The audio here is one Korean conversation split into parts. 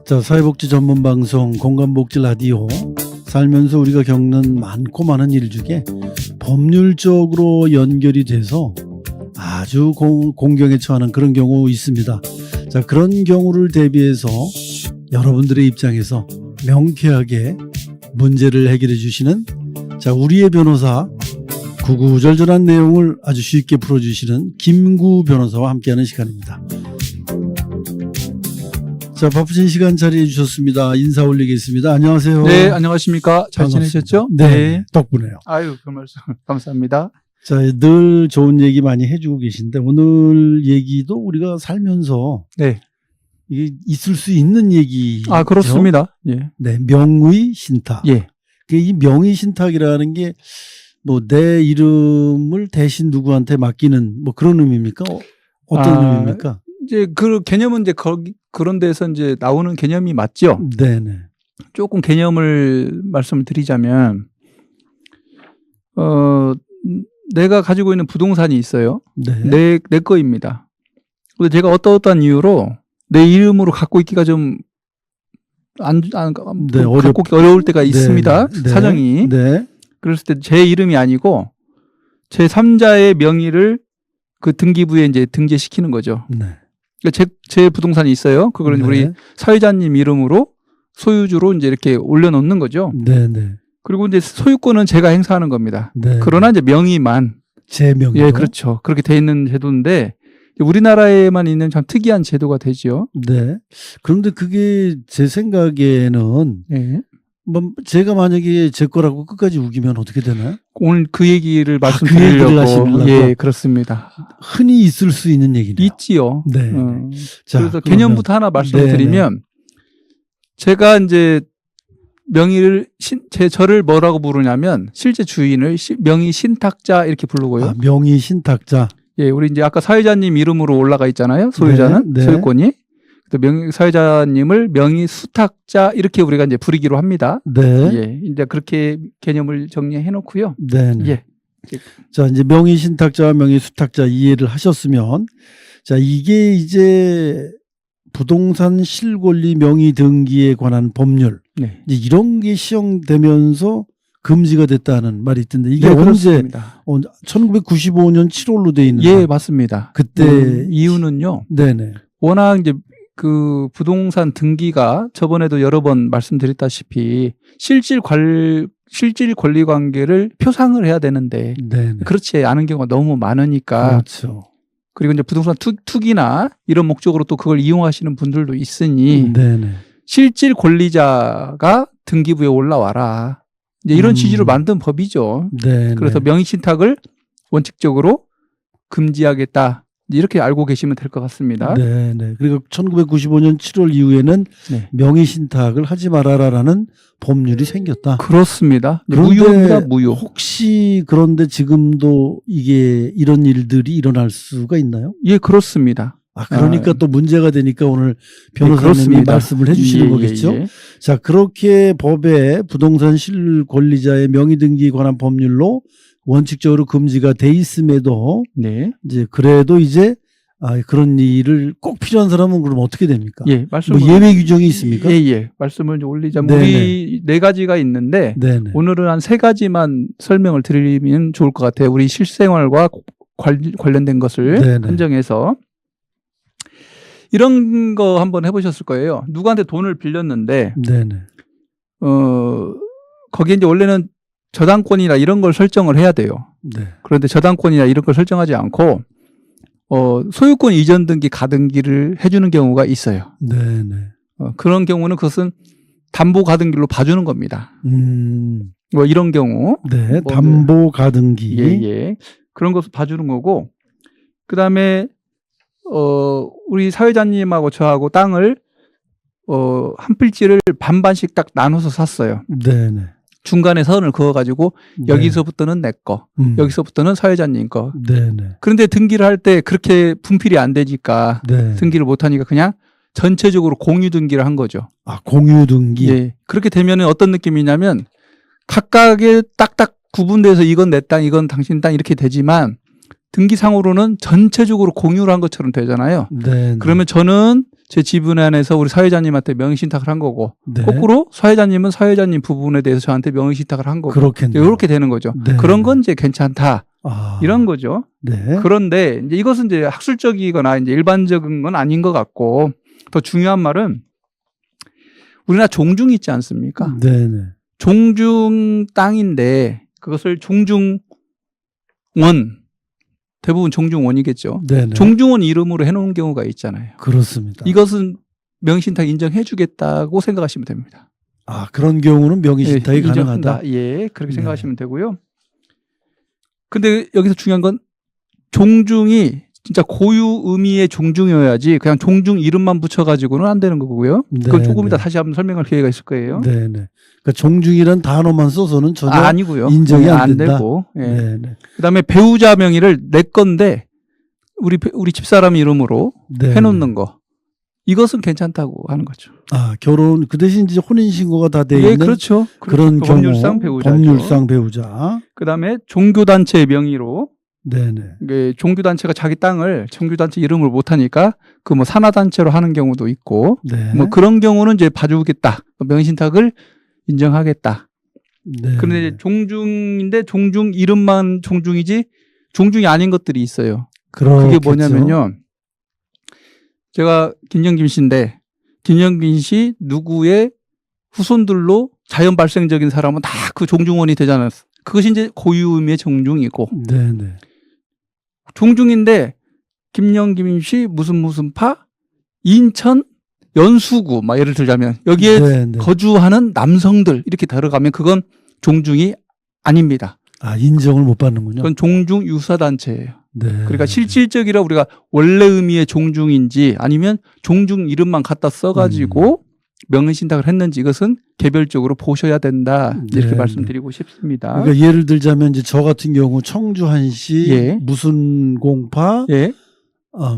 자, 사회복지 전문 방송 공감복지 라디오. 살면서 우리가 겪는 많고 많은 일 중에 법률적으로 연결이 돼서 아주 공경에 처하는 그런 경우 있습니다. 자, 그런 경우를 대비해서 여러분들의 입장에서 명쾌하게 문제를 해결해 주시는 우리의 변호사, 구구절절한 내용을 아주 쉽게 풀어주시는 김구 변호사와 함께하는 시간입니다. 자, 바쁘신 시간 자리해 주셨습니다. 인사 올리겠습니다. 안녕하세요. 네, 안녕하십니까. 잘 지내셨죠? 네, 덕분에요. 아유, 그 말씀 감사합니다. 자, 늘 좋은 얘기 많이 해주고 계신데 오늘 얘기도 우리가 살면서 네, 이게 있을 수 있는 얘기. 아, 그렇습니다. 예, 네, 명의 신탁. 예, 이 명의 신탁이라는 게 뭐 내 이름을 대신 누구한테 맡기는 뭐 그런 의미입니까? 어떤 의미입니까? 이제 그 개념은 이제 그런 데서 이제 나오는 개념이 맞죠? 네네. 조금 개념을 말씀을 드리자면, 내가 가지고 있는 부동산이 있어요. 네. 내 거입니다. 근데 제가 어떠한 이유로 내 이름으로 갖고 있기가 좀 갖고 있기 어려울 때가 있습니다. 네. 사정이. 네. 그랬을 때 제 이름이 아니고 제 3자의 명의를 그 등기부에 이제 등재시키는 거죠. 네. 그러니까 제 부동산이 있어요. 그걸 네. 우리 사회자님 이름으로 소유주로 이제 이렇게 올려놓는 거죠. 네네. 그리고 이제 소유권은 제가 행사하는 겁니다. 네. 그러나 이제 명의만. 제 명의. 예, 그렇죠. 그렇게 돼 있는 제도인데 우리나라에만 있는 참 특이한 제도가 되지요. 네. 그런데 그게 제 생각에는 예. 뭐 제가 만약에 제 거라고 끝까지 우기면 어떻게 되나요? 오늘 그 얘기를 그 말씀드리려고. 얘기를 하시려고? 예, 그렇습니다. 흔히 있을 수 있는 얘기네요. 있지요. 네. 자, 그래서 그러면, 개념부터 하나 말씀을 드리면 제가 이제 명의를 저를 뭐라고 부르냐면 실제 주인을 명의 신탁자 이렇게 부르고요. 아, 명의 신탁자. 예, 우리 이제 아까 사회자님 이름으로 올라가 있잖아요. 소유자는 네. 소유권이. 사회자님을 명의 수탁자 이렇게 우리가 이제 부르기로 합니다. 네. 예, 이제 그렇게 개념을 정리해 놓고요. 네. 예. 자, 이제 명의 신탁자와 명의 수탁자 이해를 하셨으면, 자, 이게 이제 부동산 실권리 명의 등기에 관한 법률, 네. 이제 이런 게 시행되면서 금지가 됐다는 말이 있던데 이게 네, 언제? 그렇습니다. 1995년 7월로 돼 있는. 예, 맞습니다. 그때 이유는요. 네네. 워낙 이제 그 부동산 등기가 저번에도 여러 번 말씀드렸다시피 실질 권리 관계를 표상을 해야 되는데 네네. 그렇지 않은 경우가 너무 많으니까. 그렇죠. 그리고 이제 부동산 투기나 이런 목적으로 또 그걸 이용하시는 분들도 있으니 네네. 실질 권리자가 등기부에 올라와라. 이제 이런 취지로 만든 법이죠. 네. 그래서 명의신탁을 원칙적으로 금지하겠다. 이렇게 알고 계시면 될 것 같습니다. 네네. 그리고 1995년 7월 이후에는 네. 명의신탁을 하지 말아라라는 법률이 생겼다. 그렇습니다. 그런데 무효입니다. 무효. 혹시 그런데 지금도 이게 이런 일들이 일어날 수가 있나요? 예, 그렇습니다. 아, 그러니까 또 문제가 되니까 오늘 변호사님이 그렇습니다. 말씀을 해주시는 예, 거겠죠? 예. 자, 그렇게 법에 부동산 실권리자의 명의 등기에 관한 법률로 원칙적으로 금지가 돼 있음에도 네. 이제 그래도 이제 그런 일을 꼭 필요한 사람은 그럼 어떻게 됩니까? 예, 말씀을 뭐 예외 규정이 있습니까? 예, 예. 말씀을 좀 올리자면 네네. 우리 네 가지가 있는데 네네. 오늘은 한 세 가지만 설명을 드리면 좋을 것 같아요. 우리 실생활과 관련된 것을 네네. 한정해서 이런 거 한번 해보셨을 거예요. 누구한테 돈을 빌렸는데 네네. 거기에 이제 원래는 저당권이나 이런 걸 설정을 해야 돼요. 네. 그런데 저당권이나 이런 걸 설정하지 않고 소유권 이전 등기 가등기를 해주는 경우가 있어요. 네네. 그런 경우는 그것은 담보 가등기로 봐주는 겁니다. 뭐 이런 경우. 네. 뭐 담보 가등기. 예. 그런 것을 봐주는 거고, 그 다음에 우리 사회자님하고 저하고 땅을 한 필지를 반반씩 딱 나눠서 샀어요. 네네. 중간에 선을 그어가지고 여기서부터는 내 거, 여기서부터는 사회자님 거. 네네. 그런데 등기를 할 때 그렇게 분필이 안 되니까 네. 등기를 못 하니까 그냥 전체적으로 공유 등기를 한 거죠. 아, 공유 등기. 예. 그렇게 되면은 어떤 느낌이냐면 각각의 딱딱 구분돼서 이건 내 땅, 이건 당신 땅 이렇게 되지만 등기상으로는 전체적으로 공유를 한 것처럼 되잖아요. 네. 그러면 저는 제 지분 안에서 우리 사회자님한테 명의신탁을 한 거고 네. 거꾸로 사회자님은 사회자님 부분에 대해서 저한테 명의신탁을 한 거고 그렇겠네요. 이렇게 되는 거죠. 네. 그런 건 이제 괜찮다 아. 이런 거죠. 네. 그런데 이제 이것은 이제 학술적이거나 이제 일반적인 건 아닌 것 같고 더 중요한 말은 우리나라 종중이 있지 않습니까? 네네. 종중 땅인데 그것을 종중원 대부분 종중원이겠죠. 네네. 종중원 이름으로 해놓은 경우가 있잖아요. 그렇습니다. 이것은 명의신탁 인정해주겠다고 생각하시면 됩니다. 아, 그런 경우는 명의신탁이 예, 가능하다. 인정한다. 예, 그렇게 네. 생각하시면 되고요. 근데 여기서 중요한 건 종중이 진짜 고유 의미의 종중이어야지 그냥 종중 이름만 붙여가지고는 안 되는 거고요. 그걸 네, 조금 이따 네. 다시 한번 설명할 기회가 있을 거예요. 네네. 그러니까 종중이란 단어만 써서는 전혀 아니고요. 인정이 안 안 된다. 되고. 예. 네네. 그다음에 배우자 명의를 내 건데 우리 집사람 이름으로 네네. 해놓는 거. 이것은 괜찮다고 하는 거죠. 아, 결혼 그 대신 이제 혼인 신고가 다 돼 예, 있는 그렇죠. 그런 경우 법률상 배우자죠. 법률상 배우자. 그다음에 종교단체의 명의로 네네. 이게 종교단체가 자기 땅을 종교단체 이름을 못하니까 그 뭐 산하단체로 하는 경우도 있고 네. 뭐 그런 경우는 이제 봐주겠다. 명의신탁을 인정하겠다. 네. 그런데 이제 종중인데 종중 이름만 종중이지 종중이 아닌 것들이 있어요. 그게 그렇겠죠. 뭐냐면요. 제가 김영김 씨인데 김영김 씨 누구의 후손들로 자연 발생적인 사람은 다 그 종중원이 되잖아요. 그것이 이제 고유 의미의 종중이고 네네. 종중인데 김영김 씨 무슨 파 인천 연수구 막 예를 들자면 여기에 네네. 거주하는 남성들 이렇게 들어가면 그건 종중이 아닙니다. 아, 인정을 못 받는군요. 그건 종중 유사 단체예요. 네. 그러니까 실질적이라 우리가 원래 의미의 종중인지 아니면 종중 이름만 갖다 써가지고 명의신탁을 했는지 이것은 개별적으로 보셔야 된다 이렇게 네, 말씀드리고 싶습니다. 그러니까 예를 들자면 이제 저 같은 경우 청주한시 예. 무슨 공파 예,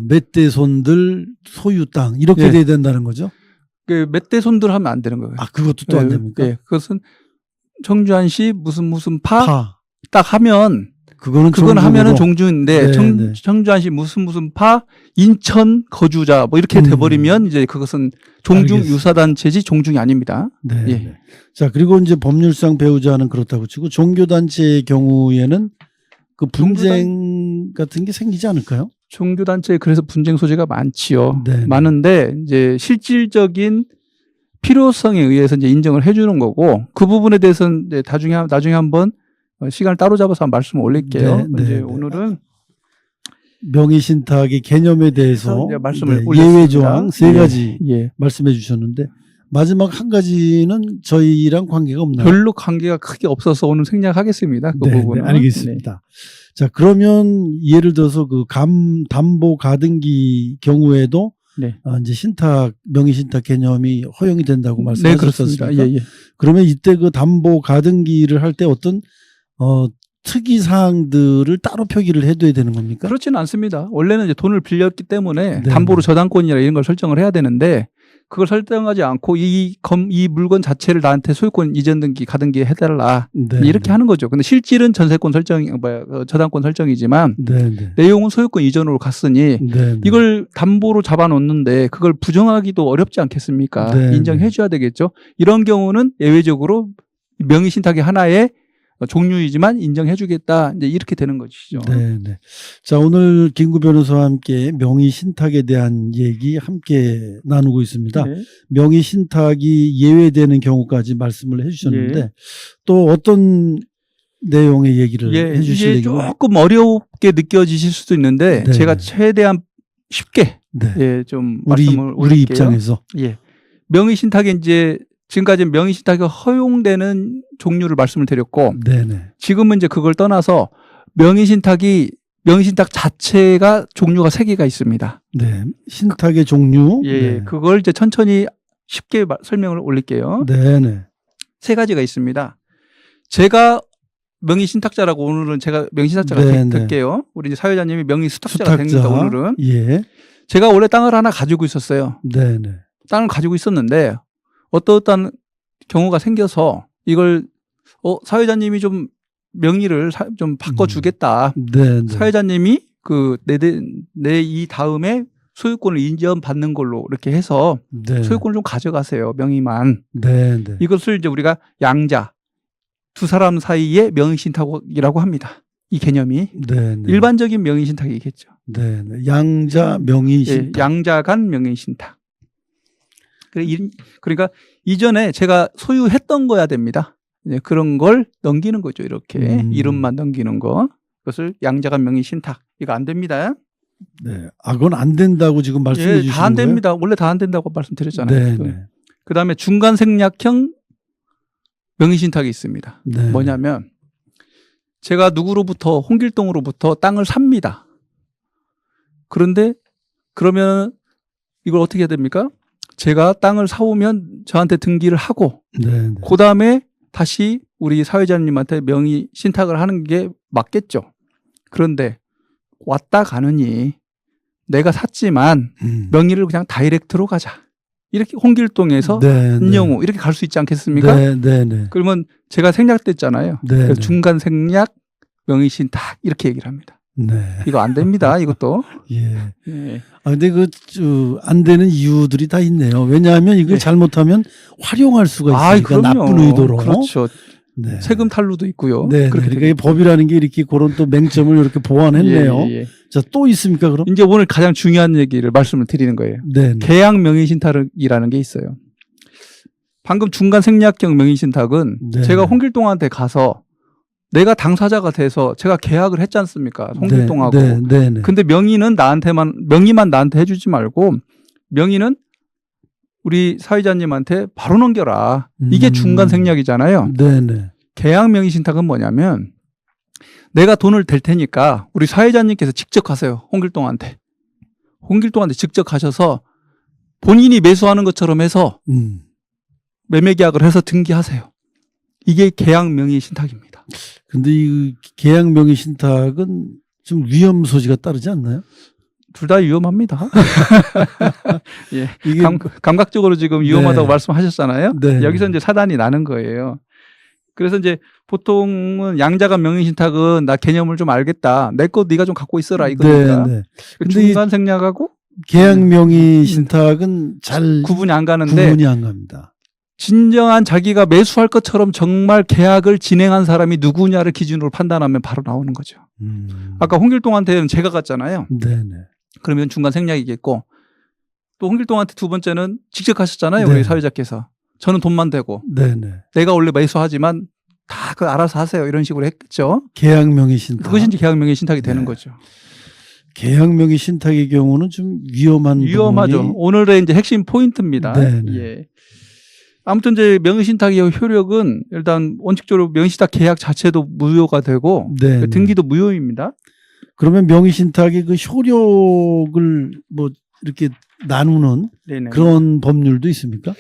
몇 대 손들 소유 땅 이렇게 예. 돼야 된다는 거죠. 그 몇 대 손들 하면 안 되는 거예요. 아, 그것도 또 안 예, 됩니까? 예, 그것은 청주한시 무슨 파 파. 딱 하면 그거는 그건 하면은 종중으로. 종중인데 네, 네. 청주한시 무슨 파 인천 거주자 뭐 이렇게 돼버리면 이제 그것은 종중 알겠습니다. 유사단체지 종중이 아닙니다. 네. 예. 네. 자, 그리고 이제 법률상 배우자는 그렇다고 치고 종교단체의 경우에는 그 분쟁 같은 게 생기지 않을까요? 종교단체에 그래서 분쟁 소지가 많지요. 네. 많은데 이제 실질적인 필요성에 의해서 이제 인정을 해주는 거고 그 부분에 대해서는 이제 나중에 한번 시간을 따로 잡아서 한 말씀을 올릴게요. 네, 네, 이제 네. 오늘은 명의신탁의 개념에 대해서 이제 말씀을 네, 올렸습니다. 예외 조항 세 가지 예. 말씀해 주셨는데 마지막 한 가지는 저희랑 관계가 없나요? 별로 관계가 크게 없어서 오늘 생략하겠습니다. 그 네, 부분은. 네, 알겠습니다. 자, 그러면 예를 들어서 그 담보 가등기 경우에도 네. 이제 명의신탁 개념이 허용이 된다고 네, 말씀하셨습니다. 그렇습니다. 예, 예. 그러면 이때 그 담보 가등기를 할 때 어떤 특이 사항들을 따로 표기를 해둬야 되는 겁니까? 그렇지는 않습니다. 원래는 이제 돈을 빌렸기 때문에 네, 담보로 네. 저당권이나 이런 걸 설정을 해야 되는데 그걸 설정하지 않고 이 물건 자체를 나한테 소유권 이전 등기 가등기 해달라 네, 이렇게 네. 하는 거죠. 근데 실질은 전세권 저당권 설정이지만 네, 네. 내용은 소유권 이전으로 갔으니 네, 네. 이걸 담보로 잡아놓는데 그걸 부정하기도 어렵지 않겠습니까? 네, 인정해 줘야 되겠죠. 이런 경우는 예외적으로 명의신탁의 하나의 종류이지만 인정해 주겠다. 이제 이렇게 되는 것이죠. 네, 네. 자, 오늘 김구 변호사와 함께 명의신탁에 대한 얘기 함께 나누고 있습니다. 네. 명의신탁이 예외되는 경우까지 말씀을 해주셨는데 예. 또 어떤 내용의 얘기를 예, 해주실 이게 얘기가 조금 어렵게 느껴지실 수도 있는데 네. 제가 최대한 쉽게 네. 예, 좀 우리 말씀을 우리 올릴게요. 입장에서 예. 명의신탁에 이제 지금까지 명의신탁이 허용되는 종류를 말씀을 드렸고 네, 네. 지금은 이제 그걸 떠나서 명의신탁 자체가 종류가 3개가 있습니다. 네. 신탁의 종류. 예, 네. 그걸 이제 천천히 쉽게 설명을 올릴게요. 네, 네. 3가지가 있습니다. 제가 명의신탁자라고 오늘은 제가 명의신탁자가 네, 네. 될게요. 우리 이제 사회자님이 명의수탁자가 됩니다. 오늘은. 예. 제가 원래 땅을 하나 가지고 있었어요. 네, 네. 땅을 가지고 있었는데 어떠한 경우가 생겨서 이걸 사회자님이 좀 명의를 좀 바꿔주겠다. 네, 네. 사회자님이 그 내 이 다음에 소유권을 인정받는 걸로 이렇게 해서 네. 소유권을 좀 가져가세요. 명의만. 네, 네. 이것을 이제 우리가 양자, 두 사람 사이의 명의신탁이라고 합니다. 이 개념이. 네, 네. 일반적인 명의신탁이겠죠. 네, 네. 양자 명의 예, 신탁. 양자 간 명의신탁. 그러니까 이전에 제가 소유했던 거야 됩니다. 예, 그런 걸 넘기는 거죠. 이렇게 이름만 넘기는 거. 그것을 양자 간 명의신탁. 이거 안 됩니다. 네. 아, 그건 안 된다고 지금 말씀해 주시는 거예요? 다 안 됩니다. 원래 다 안 된다고 말씀드렸잖아요. 네, 네. 그다음에 중간 생략형 명의신탁이 있습니다. 네. 뭐냐면 제가 누구로부터 홍길동으로부터 땅을 삽니다. 그런데 그러면 이걸 어떻게 해야 됩니까? 제가 땅을 사오면 저한테 등기를 하고 네, 네. 그다음에 다시 우리 사회자님한테 명의신탁을 하는 게 맞겠죠. 그런데 왔다 가느니 내가 샀지만 명의를 그냥 다이렉트로 가자. 이렇게 홍길동에서 네, 한영우 이렇게 갈 수 있지 않겠습니까? 네, 네, 네. 그러면 제가 생략됐잖아요. 네, 그래서 네. 중간 생략 명의신탁 이렇게 얘기를 합니다. 네. 이거 안 됩니다. 이것도. 예. 예. 아, 근데 안 되는 이유들이 다 있네요. 왜냐하면 이걸 네. 잘못하면 활용할 수가 있으니까 나쁜 의도로. 그렇죠. 네. 세금 탈루도 있고요. 네, 네. 그렇게 그러니까 이 법이라는 게 이렇게 그런 또 맹점을 이렇게 보완했네요. 예, 예, 예. 자, 또 있습니까, 그럼? 이제 오늘 가장 중요한 얘기를 말씀을 드리는 거예요. 네, 네. 계약 명의신탁이라는 게 있어요. 방금 중간 생략형 명의신탁은 네. 제가 홍길동한테 가서 내가 당사자가 돼서 제가 계약을 했지 않습니까? 홍길동하고. 네, 네, 네. 근데 명의만 나한테 해주지 말고 명의는 우리 사회자님한테 바로 넘겨라. 이게 중간 생략이잖아요. 네, 네. 계약 명의신탁은 뭐냐면 내가 돈을 댈 테니까 우리 사회자님께서 직접 가세요. 홍길동한테 직접 가셔서 본인이 매수하는 것처럼 해서 매매 계약을 해서 등기하세요. 이게 계약 명의신탁입니다. 근데 이 계약 명의 신탁은 좀 위험 소지가 따르지 않나요? 둘 다 위험합니다. 예. 이게 감각적으로 지금 위험하다고 네. 말씀하셨잖아요. 네. 여기서 이제 사단이 나는 거예요. 그래서 이제 보통은 양자간 명의신탁은 나 개념을 좀 알겠다. 내 거 네가 좀 갖고 있어라 이거니까. 네, 네. 근데 중간 생략하고 계약 명의 신탁은 잘 구분이 안 가는데 구분이 안 갑니다. 진정한 자기가 매수할 것처럼 정말 계약을 진행한 사람이 누구냐를 기준으로 판단하면 바로 나오는 거죠. 아까 홍길동한테는 제가 갔잖아요. 네, 네. 그러면 중간 생략이겠고 또 홍길동한테 두 번째는 직접 가셨잖아요. 네. 우리 사회자께서. 저는 돈만 대고 네, 네. 내가 원래 매수하지만 다 그 알아서 하세요. 이런 식으로 했죠. 계약 명의 신탁. 그것이 이제 계약 명의 신탁이 되는 네. 거죠. 계약 명의 신탁의 경우는 좀 위험하죠. 부분이 오늘의 이제 핵심 포인트입니다. 네, 네. 예. 아무튼 이제 명의신탁의 효력은 일단 원칙적으로 명의신탁 계약 자체도 무효가 되고 네, 네. 등기도 무효입니다. 그러면 명의 신탁의 그 효력을 뭐 이렇게 나누는 네네. 그런 법률도 있습니까?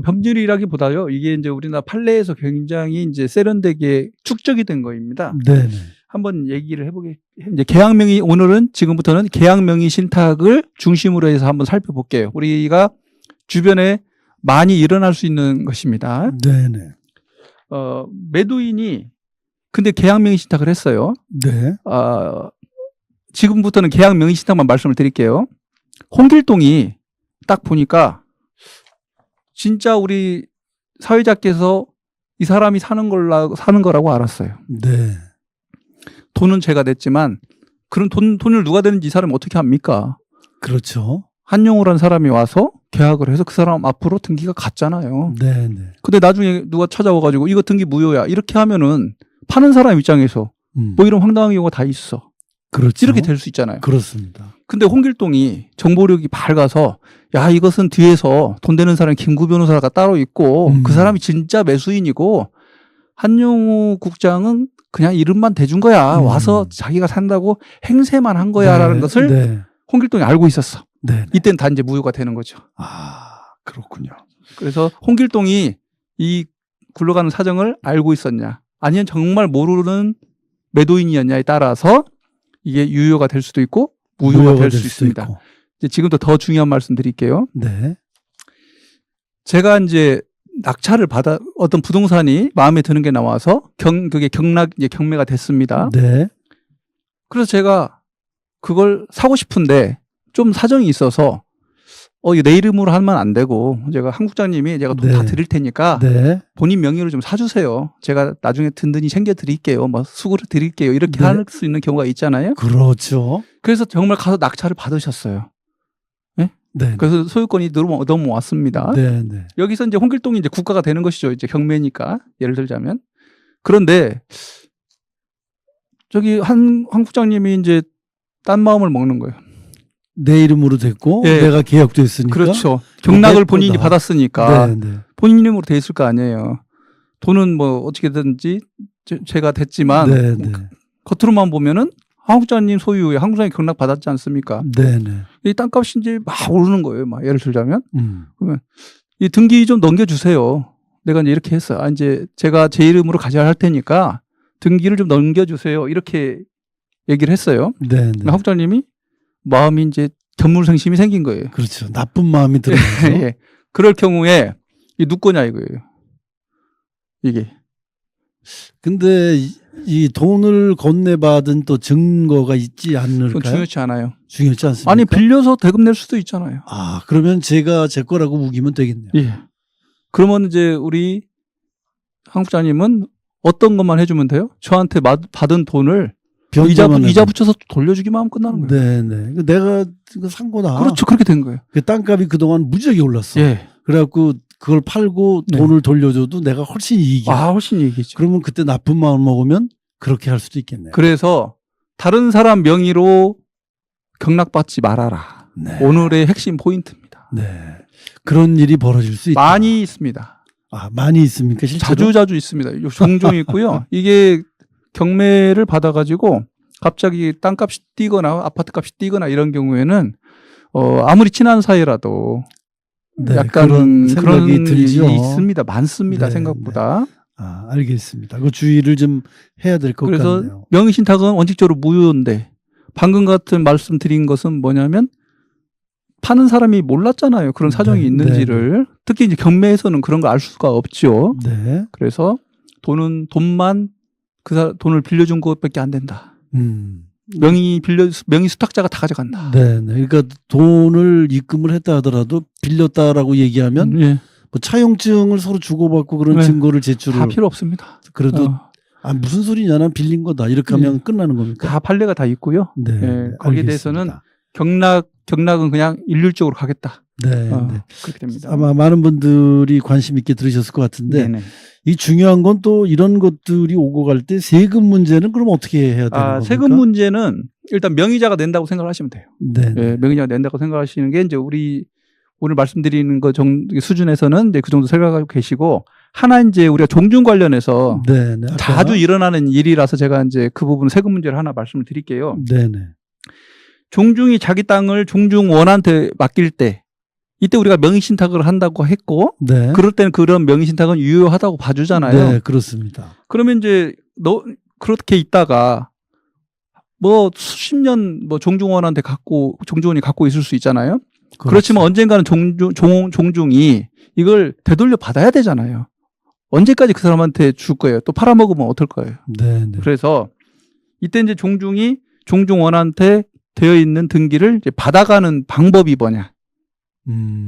법률이라기보다요. 이게 이제 우리나라 판례에서 굉장히 이제 세련되게 축적이 된 거입니다. 네, 네. 한번 얘기를 해보게. 이제 계약명의 오늘은 지금부터는 계약명의 신탁을 중심으로 해서 한번 살펴볼게요. 우리가 주변에 많이 일어날 수 있는 것입니다. 네, 네. 매도인이 근데 계약명의 신탁을 했어요. 네. 지금부터는 계약명의 신탁만 말씀을 드릴게요. 홍길동이 딱 보니까 진짜 우리 사회자께서 이 사람이 사는 거라고 알았어요. 네. 돈은 제가 냈지만 그런 돈을 누가 되는지 이 사람이 어떻게 합니까? 그렇죠. 한용우라는 사람이 와서 계약을 해서 그 사람 앞으로 등기가 갔잖아요. 네, 네. 근데 나중에 누가 찾아와가지고 이거 등기 무효야 이렇게 하면은 파는 사람 입장에서 뭐 이런 황당한 경우가 다 있어. 그렇죠. 이렇게 될 수 있잖아요. 그렇습니다. 근데 홍길동이 정보력이 밝아서 야 이것은 뒤에서 돈 되는 사람 김구 변호사가 따로 있고 그 사람이 진짜 매수인이고 한용우 국장은 그냥 이름만 대준 거야. 와서 자기가 산다고 행세만 한 거야라는 네, 것을 네. 홍길동이 알고 있었어. 네. 이때는 다 이제 무효가 되는 거죠. 아, 그렇군요. 그래서 홍길동이 이 굴러가는 사정을 알고 있었냐 아니면 정말 모르는 매도인이었냐에 따라서 이게 유효가 될 수도 있고 무효가 될 수 있습니다. 있고. 이제 지금부터 더 중요한 말씀 드릴게요. 네. 제가 이제 낙찰을 받아 어떤 부동산이 마음에 드는 게 나와서 그게 경매가 됐습니다. 네. 그래서 제가 그걸 사고 싶은데 좀 사정이 있어서 이거 내 이름으로 하면 안 되고 제가 한 국장님이 제가 돈 네. 다 드릴 테니까 네. 본인 명의로 좀 사주세요. 제가 나중에 든든히 챙겨 드릴게요. 뭐 수고를 드릴게요. 이렇게 네. 할 수 있는 경우가 있잖아요. 그렇죠. 그래서 정말 가서 낙찰을 받으셨어요. 네. 그래서 소유권이 넘어왔습니다. 네. 네. 여기서 이제 홍길동이 이제 국가가 되는 것이죠. 이제 경매니까 예를 들자면. 그런데 저기 한 국장님이 이제 딴 마음을 먹는 거예요. 내 이름으로 됐고 예. 내가 계약됐으니까. 그렇죠. 경락을 내 본인이 거다. 받았으니까 네. 네. 본인 이름으로 돼 있을 거 아니에요. 돈은 뭐 어떻게든지 제가 됐지만 네. 네. 겉으로만 보면은 한 국장님 소유의 한 국장님 경락 받았지 않습니까? 네. 네. 이 땅값이 이제 막 오르는 거예요. 막 예를 들자면 음. 이 등기 좀 넘겨주세요. 내가 이제 이렇게 했어. 이제 제가 제 이름으로 가져야 할 테니까 등기를 좀 넘겨주세요. 이렇게 얘기를 했어요. 네. 네. 한 국장님이 마음이 이제 견물생심이 생긴 거예요. 그렇죠. 나쁜 마음이 들어요. 예. 그럴 경우에 이 누구냐 이거예요. 이게. 근데 이 돈을 건네받은 또 증거가 있지 그건 않을까요? 중요치 않아요. 중요치 않습니까? 아니 빌려서 대금 낼 수도 있잖아요. 아, 그러면 제가 제 거라고 우기면 되겠네요. 예. 그러면 이제 우리 한 국장님은 어떤 것만 해주면 돼요? 저한테 받은 돈을 이자 붙여서 돌려주기만 하면 끝나는 거예요. 네네. 내가 산 거다. 그렇죠. 그렇게 된 거예요. 그 땅값이 그동안 무지하게 올랐어. 예. 그래갖고 그걸 팔고 네. 돈을 돌려줘도 내가 훨씬 이익이야. 훨씬 이익이죠. 그러면 그때 나쁜 마음 먹으면 그렇게 할 수도 있겠네요. 그래서 다른 사람 명의로 경락받지 말아라. 네. 오늘의 핵심 포인트입니다. 네. 그런 일이 벌어질 수 있다. 많이 있습니다. 많이 있습니까? 실제로? 자주 있습니다. 종종 있고요. 이게 경매를 받아가지고 갑자기 땅값이 뛰거나 아파트값이 뛰거나 이런 경우에는 아무리 친한 사이라도 네, 약간 그런 생각이 그런 들죠. 일이 있습니다. 많습니다. 네, 생각보다. 알겠습니다. 그 주의를 좀 해야 될 것 그래서 같네요. 명의신탁은 원칙적으로 무효인데 방금 같은 말씀드린 것은 뭐냐면 파는 사람이 몰랐잖아요. 그런 사정이 네, 있는지를. 특히 이제 경매에서는 그런 걸 알 수가 없죠. 네. 그래서 돈만 돈을 빌려준 것밖에 안 된다. 명의 수탁자가 다 가져간다. 네. 그러니까 돈을 입금을 했다 하더라도 빌렸다라고 얘기하면 예. 뭐 차용증을 서로 주고받고 그런 네. 증거를 제출을 다 필요 없습니다. 그래도 무슨 소리냐 난 빌린 거다 이렇게 하면 예. 끝나는 겁니까? 다 판례가 다 있고요. 네. 예, 거기에 알겠습니다. 대해서는 경락은 그냥 일률적으로 가겠다. 네. 그렇게 됩니다. 아마 많은 분들이 관심 있게 들으셨을 것 같은데 네네. 이 중요한 건 또 이런 것들이 오고 갈 때 세금 문제는 그럼 어떻게 해야 되는 겁니까? 세금 문제는 일단 명의자가 낸다고 생각하시면 돼요. 네. 예, 명의자가 낸다고 생각하시는 게 이제 우리 오늘 말씀드리는 것 수준에서는 이제 그 정도 생각하고 계시고 하나 이제 우리가 종중 관련해서 네. 자주 일어나는 일이라서 제가 이제 그 부분 세금 문제를 하나 말씀을 드릴게요. 네네. 종중이 자기 땅을 종중원한테 맡길 때 이때 우리가 명의신탁을 한다고 했고 네. 그럴 때는 그런 명의신탁은 유효하다고 봐주잖아요. 네, 그렇습니다. 그러면 이제 그렇게 있다가 뭐 수십 년 종중원한테 종중원이 갖고 있을 수 있잖아요. 그렇죠. 그렇지만 언젠가는 종중이 이걸 되돌려 받아야 되잖아요. 언제까지 그 사람한테 줄 거예요? 또 팔아먹으면 어떨 거예요? 네. 그래서 이때 이제 종중이 종중원한테 되어 있는 등기를 이제 받아가는 방법이 뭐냐?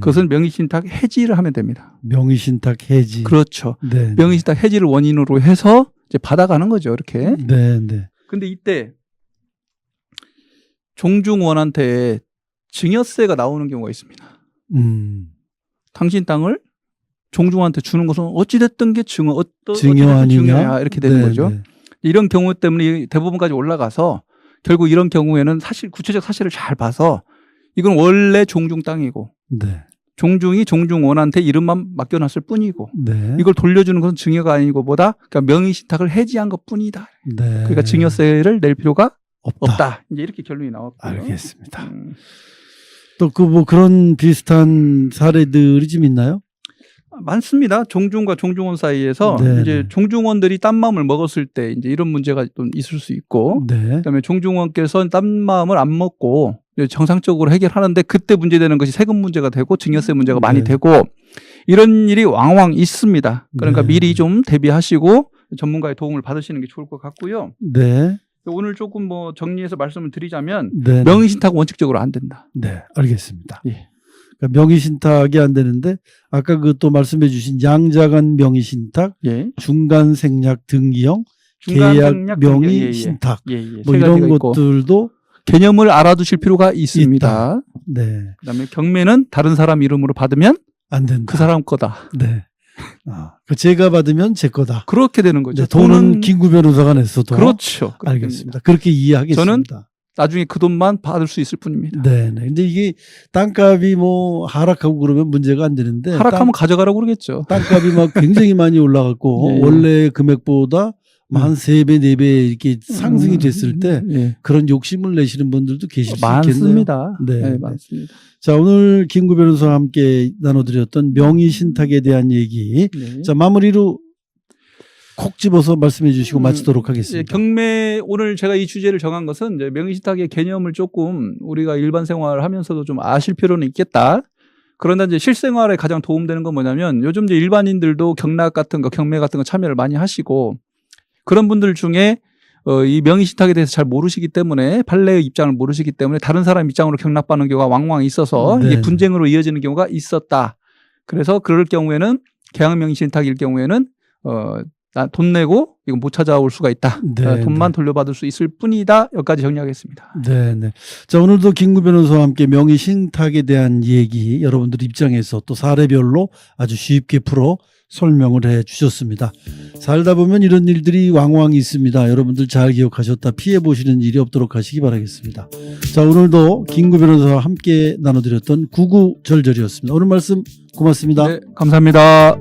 그것은 명의신탁 해지를 하면 됩니다. 명의신탁 해지. 그렇죠. 네. 명의신탁 해지를 원인으로 해서 이제 받아가는 거죠. 이렇게. 네. 네. 근데 이때 종중원한테 증여세가 나오는 경우가 있습니다. 당신 땅을 종중한테 주는 것은 어찌됐든 게 증여 아니냐 이렇게 되는 네, 거죠. 네. 이런 경우 때문에 대부분까지 올라가서 결국 이런 경우에는 구체적 사실을 잘 봐서 이건 원래 종중 땅이고 네. 종중이 종중원한테 이름만 맡겨놨을 뿐이고 네. 이걸 돌려주는 것은 증여가 아니고 그러니까 명의신탁을 해지한 것뿐이다. 네. 그러니까 증여세를 낼 필요가 없다. 없다. 이제 이렇게 결론이 나왔고요. 알겠습니다. 또 그런 비슷한 사례들이 좀 있나요? 많습니다. 종중과 종중원 사이에서 네, 이제 네. 종중원들이 딴 마음을 먹었을 때 이제 이런 문제가 좀 있을 수 있고, 네. 그다음에 종중원께서 딴 마음을 안 먹고 이제 정상적으로 해결하는데 그때 문제되는 것이 세금 문제가 되고 증여세 문제가 많이 네. 되고 이런 일이 왕왕 있습니다. 그러니까 네. 미리 좀 대비하시고 전문가의 도움을 받으시는 게 좋을 것 같고요. 네. 오늘 조금 뭐 정리해서 말씀을 드리자면 네. 명의신탁은 원칙적으로 안 된다. 네, 알겠습니다. 예. 그러니까 명의신탁이 안 되는데 아까 그 또 말씀해 주신 양자간 명의신탁, 예. 중간 생략 등기형, 중간 계약 생략 명의신탁 예, 예. 뭐 세 이런 가지가 있고 것들도 개념을 알아두실 필요가 있습니다. 네, 그다음에 경매는 다른 사람 이름으로 받으면 안 된다. 그 사람 거다. 네. 그 제가 받으면 제 거다. 그렇게 되는 거죠. 네, 돈은 김구 변호사가 냈어도. 그렇죠. 그렇게 알겠습니다. 그렇게 이해하겠습니다. 나중에 그 돈만 받을 수 있을 뿐입니다. 네, 네. 근데 이게 땅값이 뭐 하락하고 그러면 문제가 안 되는데 하락하면 가져가라고 그러겠죠. 땅값이 막 굉장히 많이 올라갔고 예. 원래 금액보다 한 3배, 4배 이렇게 상승이 됐을 때 예. 그런 욕심을 내시는 분들도 계실 수 있겠네요. 많습니다. 네, 네, 네. 많습니다. 자, 오늘 김구 변호사와 함께 나눠드렸던 명의신탁에 대한 얘기. 네. 자, 마무리로 콕 집어서 말씀해 주시고 마치도록 하겠습니다. 경매 오늘 제가 이 주제를 정한 것은 이제 명의신탁의 개념을 조금 우리가 일반 생활을 하면서도 좀 아실 필요는 있겠다. 그런데 이제 실생활에 가장 도움되는 건 뭐냐면 요즘 이제 일반인들도 경락 같은 거, 경매 같은 거 참여를 많이 하시고 그런 분들 중에 이 명의신탁에 대해서 잘 모르시기 때문에 판례의 입장을 모르시기 때문에 다른 사람 입장으로 경락받는 경우가 왕왕 있어서 네. 이게 분쟁으로 이어지는 경우가 있었다. 그래서 그럴 경우에는 계약 명의신탁일 경우에는 나 돈 내고 이거 못 찾아올 수가 있다. 네, 돈만 네. 돌려받을 수 있을 뿐이다. 여기까지 정리하겠습니다. 네, 네. 자, 오늘도 김구 변호사와 함께 명의신탁에 대한 얘기 여러분들 입장에서 또 사례별로 아주 쉽게 풀어 설명을 해 주셨습니다. 살다 보면 이런 일들이 왕왕 있습니다. 여러분들 잘 기억하셨다 피해 보시는 일이 없도록 하시기 바라겠습니다. 자, 오늘도 김구 변호사와 함께 나눠드렸던 구구절절이었습니다. 오늘 말씀 고맙습니다. 네, 감사합니다.